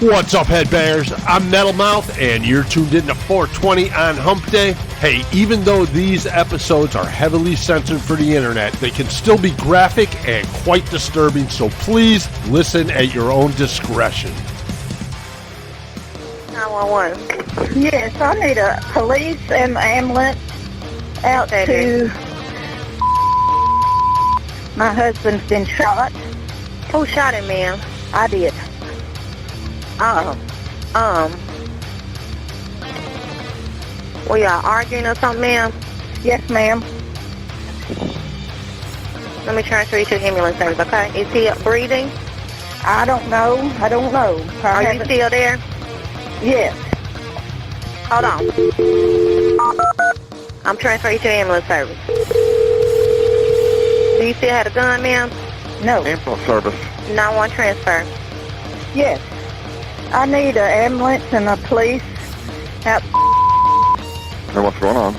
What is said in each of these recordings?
What's up, headbangers? I'm Metalmouth, and you're tuned in to 420 on Humpday. Hey, even though these episodes are heavily censored for the internet, they can still be graphic and quite disturbing, so please listen at your own discretion. 911. Yes, I need a police and ambulance out to... My husband's been shot. Who shot him, ma'am? I did. Were y'all arguing or something, ma'am? Yes, ma'am. Let me transfer you to the ambulance service, okay? Is he breathing? I don't know. Are you still there? Yes. Hold on. I'm transferring you to the ambulance service. Do you still have a gun, ma'am? No. Ambulance service. 911 transfer. Yes. I need an ambulance and a police out. And what's going on?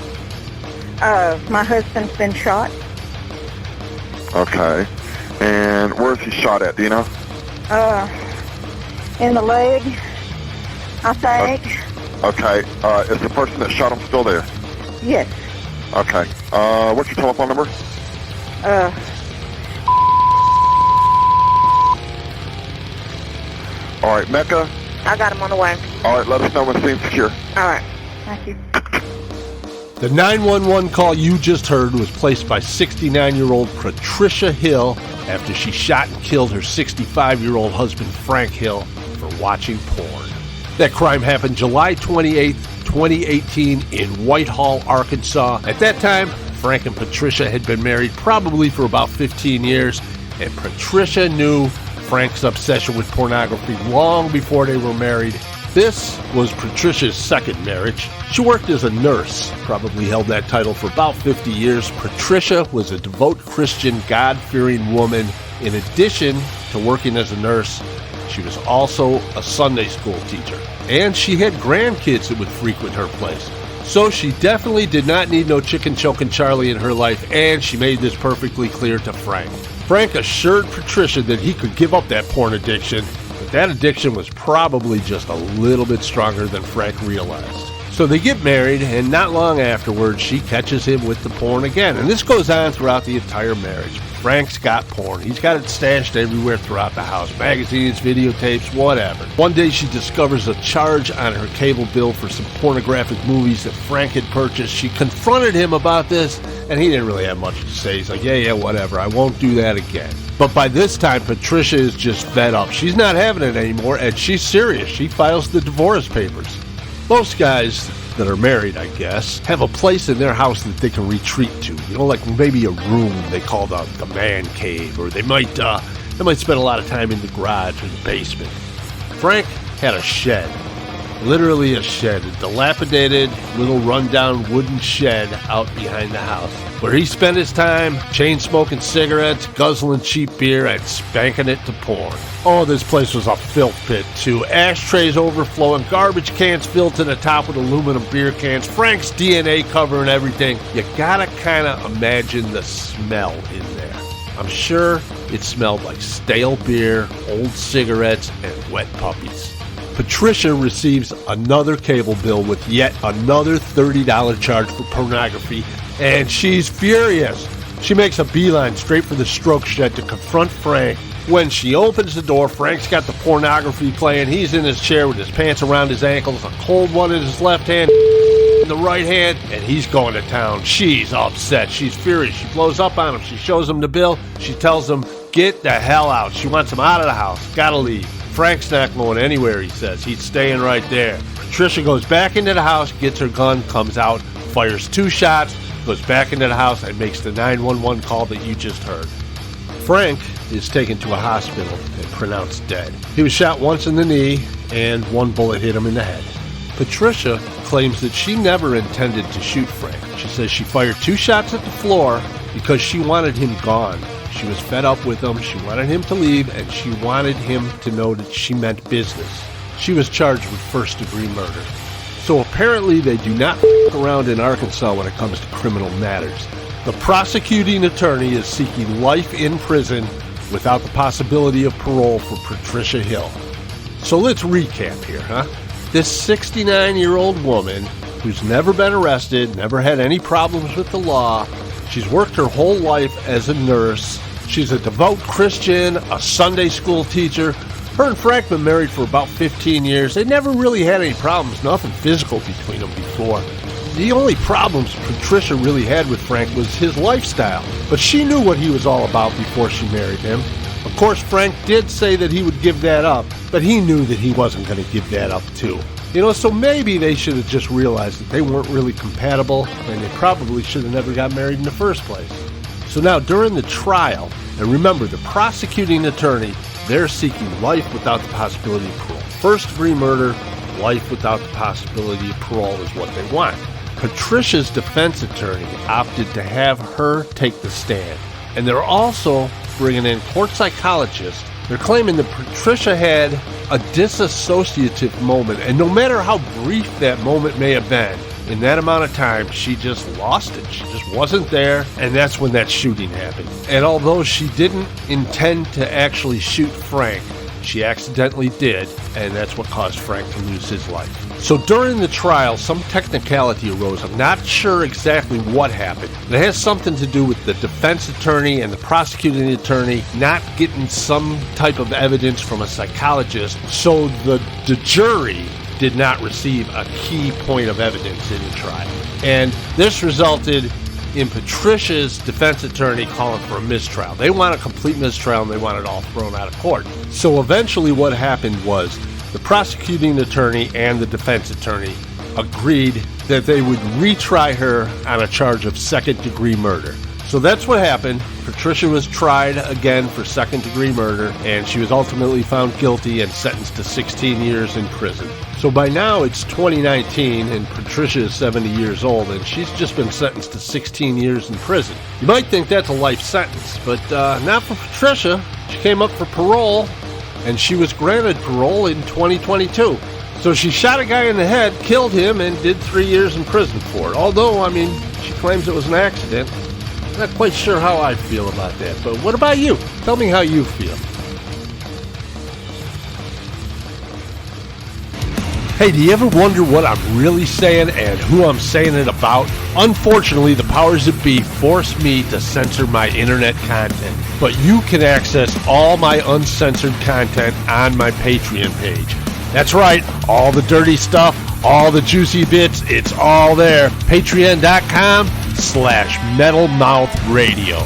My husband's been shot. Okay. And where's he shot at, do you know? In the leg, I think. Okay. Is the person that shot him still there? Yes. Okay. What's your telephone number? All right, Mecca. I got him on the way. All right, let us know when it seems secure. All right. Thank you. The 911 call you just heard was placed by 69-year-old Patricia Hill after she shot and killed her 65-year-old husband, Frank Hill, for watching porn. That crime happened July 28, 2018 in Whitehall, Arkansas. At that time, Frank and Patricia had been married probably for about 15 years, and Patricia knew Frank's obsession with pornography long before they were married. This was Patricia's second marriage. She worked as a nurse, probably held that title for about 50 years. Patricia was a devout Christian, God-fearing woman. In addition to working as a nurse, she was also a Sunday school teacher. And she had grandkids that would frequent her place. So she definitely did not need no chicken choking Charlie in her life, and she made this perfectly clear to Frank. Frank assured Patricia that he could give up that porn addiction, but that addiction was probably just a little bit stronger than Frank realized. So they get married, and not long afterwards, she catches him with the porn again. And this goes on throughout the entire marriage. Frank's got porn. He's got it stashed everywhere throughout the house. Magazines, videotapes, whatever. One day she discovers a charge on her cable bill for some pornographic movies that Frank had purchased. She confronted him about this, and he didn't really have much to say. He's like, yeah, whatever. I won't do that again. But by this time, Patricia is just fed up. She's not having it anymore, and she's serious. She files the divorce papers. Most guys that are married, I guess, have a place in their house that they can retreat to. You know, like maybe a room they call the man cave, or they might spend a lot of time in the garage or the basement. Frank had a shed, literally a shed, a dilapidated little rundown wooden shed out behind the house, where he spent his time chain-smoking cigarettes, guzzling cheap beer, and spanking it to porn. Oh, this place was a filth pit, too. Ashtrays overflowing, garbage cans filled to the top with aluminum beer cans, Frank's DNA covering everything. You gotta kind of imagine the smell in there. I'm sure it smelled like stale beer, old cigarettes, and wet puppies. Patricia receives another cable bill with yet another $30 charge for pornography, and she's furious. She makes a beeline straight for the stroke shed to confront Frank. When she opens the door, Frank's got the pornography playing. He's in his chair with his pants around his ankles, a cold one in his left hand, in the right hand, and he's going to town. She's upset. She's furious. She blows up on him. She shows him the bill. She tells him, get the hell out. She wants him out of the house. Gotta leave. Frank's not going anywhere, he says. He's staying right there. Patricia goes back into the house, gets her gun, comes out, fires 2 shots, goes back into the house, and makes the 911 call that you just heard. Frank is taken to a hospital and pronounced dead. He was shot once in the knee, and 1 bullet hit him in the head. Patricia claims that she never intended to shoot Frank. She says she fired 2 shots at the floor because she wanted him gone. She was fed up with him, she wanted him to leave, and she wanted him to know that she meant business. She was charged with first-degree murder. So apparently they do not f*** around in Arkansas when it comes to criminal matters. The prosecuting attorney is seeking life in prison without the possibility of parole for Patricia Hill. So let's recap here, huh? This 69-year-old woman who's never been arrested, never had any problems with the law. She's worked her whole life as a nurse. She's a devout Christian, a Sunday school teacher. Her and Frank been married for about 15 years. They never really had any problems, nothing physical between them before. The only problems Patricia really had with Frank was his lifestyle, but she knew what he was all about before she married him. Of course, Frank did say that he would give that up, but he knew that he wasn't going to give that up too. So maybe they should have just realized that they weren't really compatible, and they probably should have never got married in the first place. So now, during the trial, and remember, the prosecuting attorney, they're seeking life without the possibility of parole. First-degree murder, life without the possibility of parole is what they want. Patricia's defense attorney opted to have her take the stand. And they're also bringing in court psychologists. They're claiming that Patricia had a disassociative moment, and no matter how brief that moment may have been, in that amount of time, she just lost it. She just wasn't there, and that's when that shooting happened. And although she didn't intend to actually shoot Frank, she accidentally did, and that's what caused Frank to lose his life. So during the trial, some technicality arose. I'm not sure exactly what happened. It has something to do with the defense attorney and the prosecuting attorney not getting some type of evidence from a psychologist, so the jury did not receive a key point of evidence in the trial. And this resulted in Patricia's defense attorney calling for a mistrial. They want a complete mistrial, and they want it all thrown out of court. So eventually what happened was the prosecuting attorney and the defense attorney agreed that they would retry her on a charge of second-degree murder. So that's what happened. Patricia was tried again for second-degree murder, and she was ultimately found guilty and sentenced to 16 years in prison. So by now it's 2019, and Patricia is 70 years old, and she's just been sentenced to 16 years in prison. You might think that's a life sentence, but not for Patricia. She came up for parole, and she was granted parole in 2022. So she shot a guy in the head, killed him, and did 3 years in prison for it. Although, she claims it was an accident. I'm not quite sure how I feel about that, but what about you? Tell me how you feel. Hey, do you ever wonder what I'm really saying and who I'm saying it about? Unfortunately, the powers that be force me to censor my internet content, but you can access all my uncensored content on my Patreon page. That's right, all the dirty stuff, all the juicy bits, it's all there. Patreon.com/Metalmouth Radio.